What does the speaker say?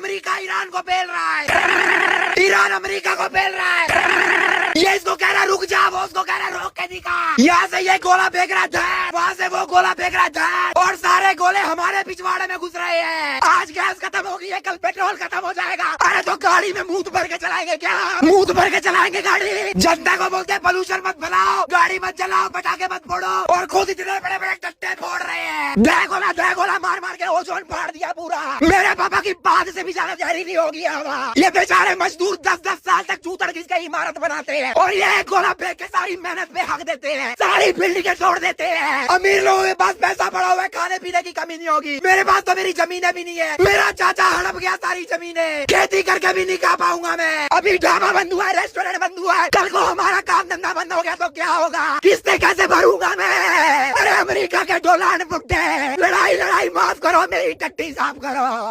America Iran को पेल रहा है, ईरान अमेरिका को पेल रहा है। ये इसको कह रहा रुक जा, वो उसको कह रहा रोक के दिखा। यहाँ से ये गोला फेंक रहा है, वहाँ से वो गोला फेंक रहा है, और सारे गोले हमारे पिछवाड़े में घुस रहे हैं। आज गैस खत्म हो गई है, कल पेट्रोल खत्म हो जाएगा। अरे तो गाड़ी में मुंह भर के चलाएंगे क्या? मुंह भर के चलाएंगे गाड़ी। जनता को बोलते हैं पोल्यूशन मत फैलाओ, गाड़ी मत जलाओ, पटाखे मत फोड़ो, और खुद इतने बड़े बड़े टट्टे फोड़ रहे हैं। दह गोला मार मार के ओजोन फाड़ दिया पूरा। मेरे पापा की बात से भी ज्यादा जहरीली होगी हवा। ये बेचारे मजदूर 10-10 साल तक चूतड़ घिस के इमारत बनाते हैं, और ये गोला फेंक के सारी मेहनत पे हक देते हैं, सारी बिल्डिंगें तोड़ देते हैं। अमीर लोगों के पास पैसा पड़ा हुआ है, खाने पीने की कमी नहीं होगी। मेरे पास तो मेरी जमीनें भी नहीं है, मेरा चाचा हड़प गया सारी जमीनें, खेती करके भी नहीं खा पाऊंगा मैं। अभी ढाबा बंद हुआ है, रेस्टोरेंट बंद हुआ है, कल को हमारा काम धंधा बंद हो गया तो क्या होगा? किस्तें कैसे भरूंगा मैं? अरे अमेरिका के डॉलर फुटे, लड़ाई लड़ाई माफ करो, मेरी टट्टी साफ करो।